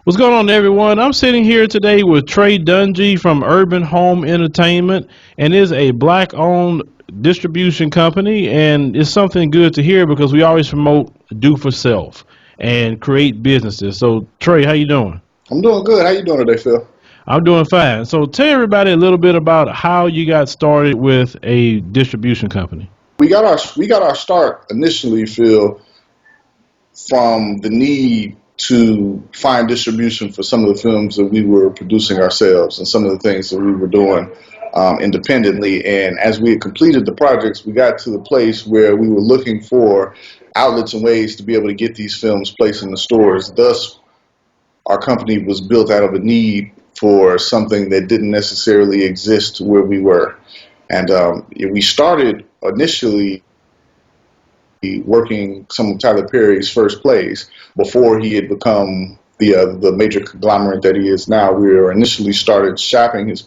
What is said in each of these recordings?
What's going on, everyone? I'm sitting here today with Trae Dungy from Urban Home Entertainment, and is a black-owned distribution company, and it's something good to hear because we always promote do for self and create businesses. So, Trae, how you doing? I'm doing good. How you doing today, Phil? I'm doing fine. So, tell everybody a little bit about how you got started with a distribution company. We got our start initially, Phil, from the need to find distribution for some of the films that we were producing ourselves and some of the things that we were doing independently. And as we had completed the projects, we got to the place where we were looking for outlets and ways to be able to get these films placed in the stores. Thus, our company was built out of a need for something that didn't necessarily exist where we were. And we started initially working some of Tyler Perry's first plays before he had become the major conglomerate that he is now. We were initially started shopping his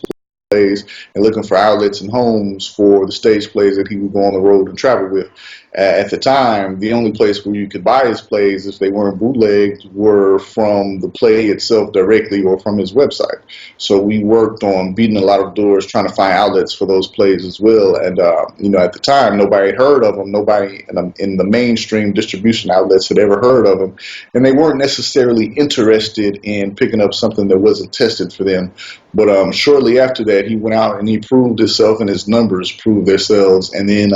plays and looking for outlets and homes for the stage plays that he would go on the road and travel with. At the time, the only place where you could buy his plays, if they weren't bootlegged, were from the play itself directly or from his website. So we worked on beating a lot of doors, trying to find outlets for those plays as well. And at the time, nobody had heard of them. Nobody in the mainstream distribution outlets had ever heard of them, and they weren't necessarily interested in picking up something that wasn't tested for them. But shortly after that, he went out and he proved himself, and his numbers proved themselves. And then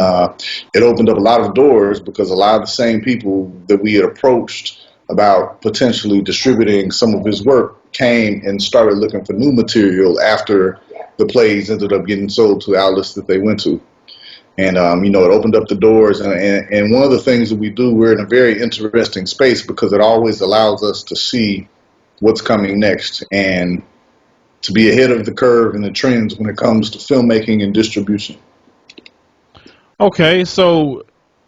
it opened up a lot of doors because a lot of the same people that we had approached about potentially distributing some of his work came and started looking for new material after the plays ended up getting sold to the outlets that they went to. And it opened up the doors. And one of the things that we do, we're in a very interesting space because it always allows us to see what's coming next and to be ahead of the curve and the trends when it comes to filmmaking and distribution. Okay, so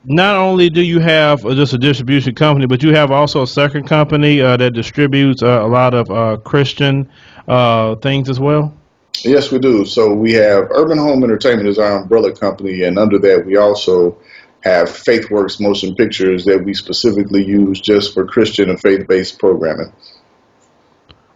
not only do you have just a distribution company, but you have also a second company that distributes a lot of Christian things as well. Yes, we do. So we have Urban Home Entertainment as our umbrella company, and under that we also have FaithWorks Motion Pictures that we specifically use just for Christian and faith-based programming.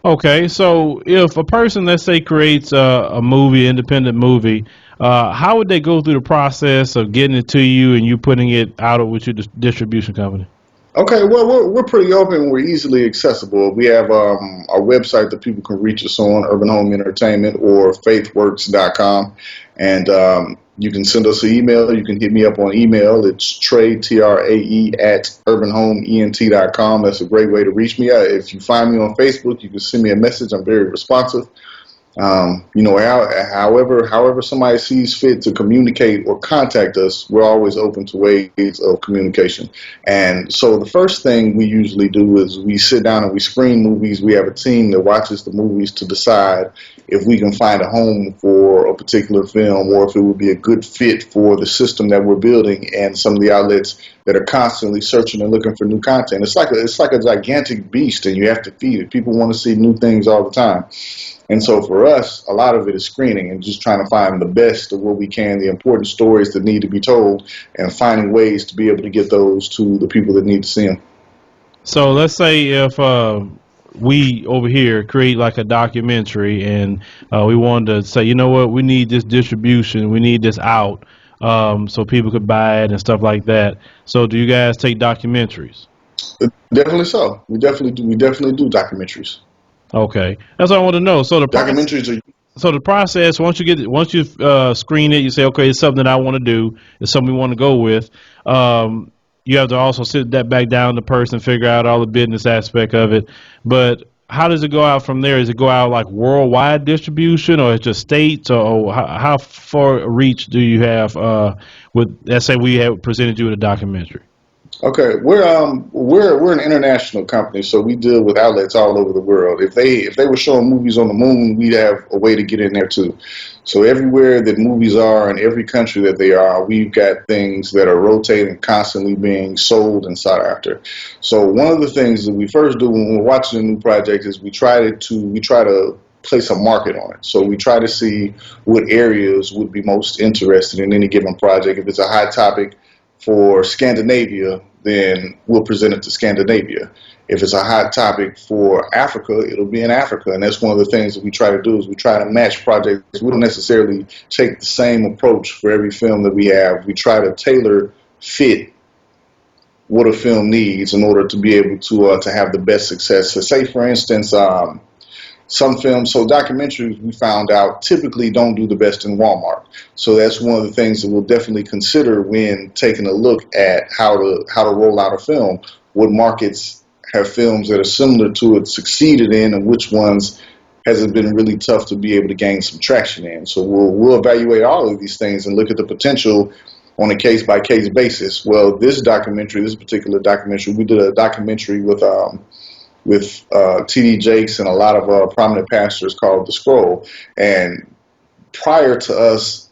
Okay, so if a person, let's say, creates a movie, independent movie, how would they go through the process of getting it to you and you putting it out with your distribution company? Okay, well, we're pretty open. We're easily accessible. We have our website that people can reach us on, Urban Home Entertainment or faithworks.com. And you can send us an email. You can hit me up on email. It's Trae, Trae, at urbanhomeent.com. That's a great way to reach me. If you find me on Facebook, you can send me a message. I'm very responsive. However somebody sees fit to communicate or contact us, we're always open to ways of communication. And so the first thing we usually do is we sit down and we screen movies. We have a team that watches the movies to decide if we can find a home for a particular film or if it would be a good fit for the system that we're building and some of the outlets that are constantly searching and looking for new content. It's like a gigantic beast, and you have to feed it. People want to see new things all the time. And so for us, a lot of it is screening and just trying to find the best of what we can, the important stories that need to be told, and finding ways to be able to get those to the people that need to see them. So let's say if we over here create like a documentary and we wanted to say, you know what, we need this distribution, we need this out, so people could buy it and stuff like that. So do you guys take documentaries? Definitely so. We definitely do. We definitely do documentaries. Okay, that's what I want to know. Documentaries are So the process, once you screen it, you say, okay, it's something that I want to do, it's something we want to go with. You have to also sit that back down the person, figure out all the business aspect of it. But how does it go out from there? Does it go out like worldwide distribution, or it's just states, or how far a reach do you have with? Let's say we have presented you with a documentary. Okay, we're an international company, so we deal with outlets all over the world. If they were showing movies on the moon, we'd have a way to get in there too. So everywhere that movies are in every country that they are, we've got things that are rotating, constantly being sold and sought after. So one of the things that we first do when we're watching a new project is we try to place a market on it. So we try to see what areas would be most interested in any given project. If it's a hot topic for Scandinavia, then we'll present it to Scandinavia. If it's a hot topic for Africa, it'll be in Africa. And that's one of the things that we try to do is we try to match projects. We don't necessarily take the same approach for every film that we have. We try to tailor fit what a film needs in order to be able to have the best success. So say, for instance, some films, so documentaries, we found out typically don't do the best in Walmart. So that's one of the things that we'll definitely consider when taking a look at how to roll out a film. What markets have films that are similar to it succeeded in, and which ones has it been really tough to be able to gain some traction in. So we'll evaluate all of these things and look at the potential on a case-by-case basis. Well, this particular documentary, we did a documentary with T.D. Jakes and a lot of prominent pastors called The Scroll. And prior to us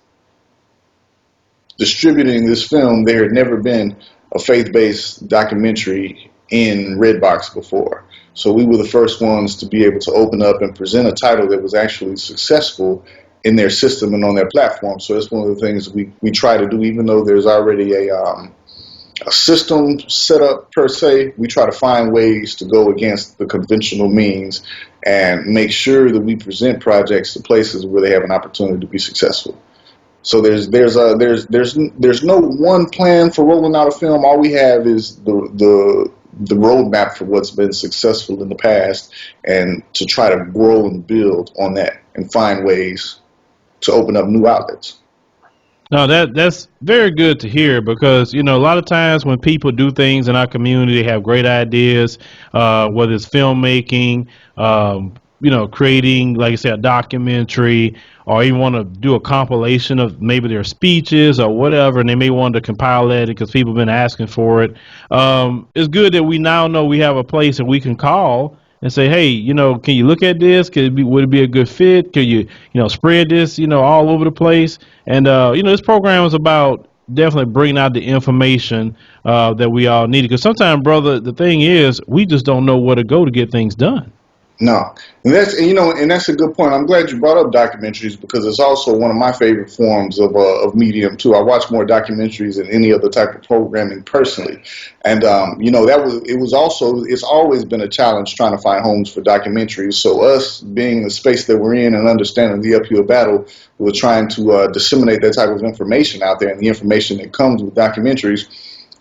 distributing this film, there had never been a faith-based documentary in Redbox before. So we were the first ones to be able to open up and present a title that was actually successful in their system and on their platform. So that's one of the things we try to do, even though there's already a system set up per se. We try to find ways to go against the conventional means and make sure that we present projects to places where they have an opportunity to be successful. So there's no one plan for rolling out a film. All we have is the roadmap for what's been successful in the past, and to try to grow and build on that and find ways to open up new outlets. No, that's very good to hear, because a lot of times when people do things in our community, they have great ideas, whether it's filmmaking, creating, like I said, a documentary, or even want to do a compilation of maybe their speeches or whatever, and they may want to compile that because people have been asking for it. It's good that we now know we have a place that we can call and say, hey, can you look at this? Would it be a good fit? Could you, spread this, all over the place? And, this program is about definitely bringing out the information that we all need. Because sometimes, brother, the thing is, we just don't know where to go to get things done. No, and that's a good point. I'm glad you brought up documentaries, because it's also one of my favorite forms of medium too. I watch more documentaries than any other type of programming personally, and it's always been a challenge trying to find homes for documentaries. So us being the space that we're in and understanding the uphill battle, we're trying to disseminate that type of information out there, and the information that comes with documentaries.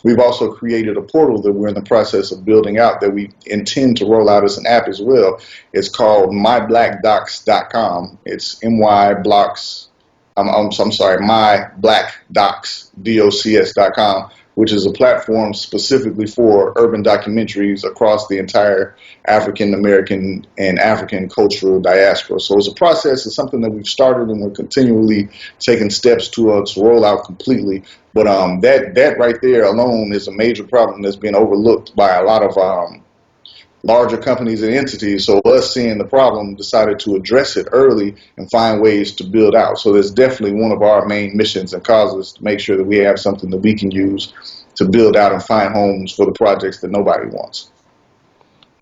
We've also created a portal that we're in the process of building out that we intend to roll out as an app as well. It's called myblackdocs.com. It's myblocks. I'm sorry, myblackdocs.com, which is a platform specifically for urban documentaries across the entire African American and African cultural diaspora. So it's a process. It's something that we've started, and we're continually taking steps to roll out completely. But that right there alone is a major problem that's been overlooked by a lot of larger companies and entities. So us seeing the problem, decided to address it early and find ways to build out. So that's definitely one of our main missions and causes, to make sure that we have something that we can use to build out and find homes for the projects that nobody wants.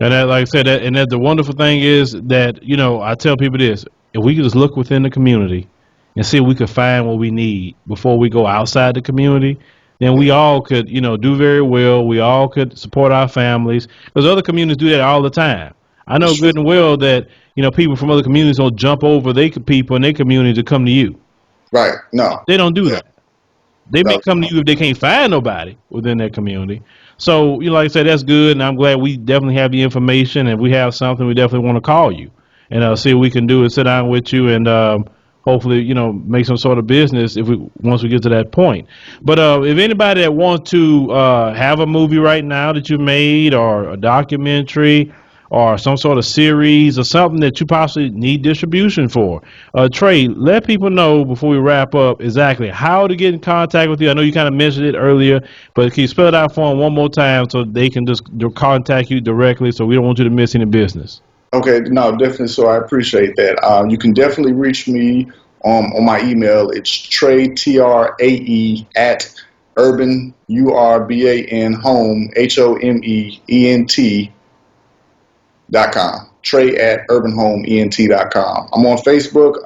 And that, like I said, the wonderful thing is that, I tell people this: if we could just look within the community and see if we could find what we need before we go outside the community, then we all could, do very well. We all could support our families, because other communities do that all the time. I know That's true. good and well that, people from other communities don't jump over their people in their community to come to you. Right. No. They don't do Yeah. that. They may No. come to you if they can't find nobody within their community. So, like I said, that's good, and I'm glad we definitely have the information. And if we have something, we definitely want to call you and see what we can do and sit down with you, and hopefully, make some sort of business once we get to that point. But if anybody that wants to have a movie right now that you made, or a documentary, or some sort of series, or something that you possibly need distribution for, Trae, let people know before we wrap up exactly how to get in contact with you. I know you kind of mentioned it earlier, but can you spell it out for them one more time so they can just contact you directly, so we don't want you to miss any business? Okay, no, definitely. So I appreciate that. You can definitely reach me on my email. It's Trae, Trae, at urban, urban, home, HOMEENT.com. Trae at urbanhomeent.com. I'm on Facebook.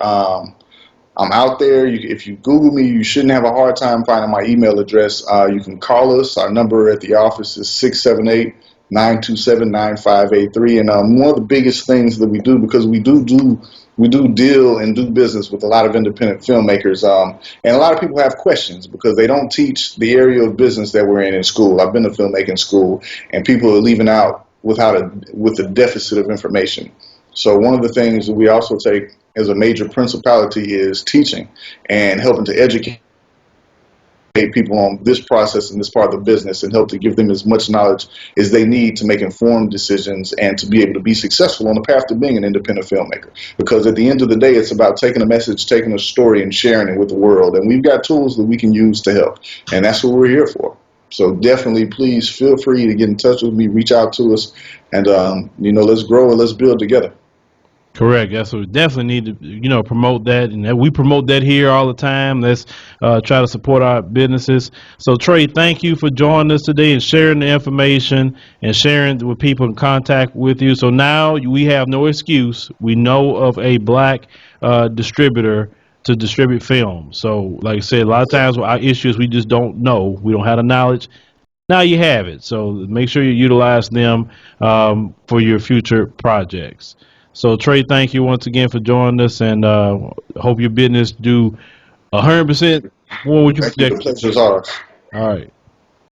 I'm out there. If you Google me, you shouldn't have a hard time finding my email address. You can call us. Our number at the office is 678-927-9583. And one of the biggest things that we do, because we do deal and do business with a lot of independent filmmakers, and a lot of people have questions because they don't teach the area of business that we're in school. I've been to filmmaking school, and people are leaving out with a deficit of information. So one of the things that we also take as a major principality is teaching and helping to educate people on this process and this part of the business, and help to give them as much knowledge as they need to make informed decisions and to be able to be successful on the path to being an independent filmmaker. Because at the end of the day, it's about taking a message, taking a story, and sharing it with the world. And we've got tools that we can use to help, and that's what we're here for. So definitely, please feel free to get in touch with me, reach out to us, and let's grow and let's build together. Correct. That's what we definitely need to, promote that, and we promote that here all the time. Let's try to support our businesses. So, Trae, thank you for joining us today and sharing the information and sharing with people in contact with you. So now we have no excuse. We know of a black distributor to distribute film. So, like I said, a lot of times our issues we just don't know. We don't have the knowledge. Now you have it. So make sure you utilize them for your future projects. So Trae, thank you once again for joining us, and hope your business do 100% more what you Thank you. The project. pleasure's ours. All right.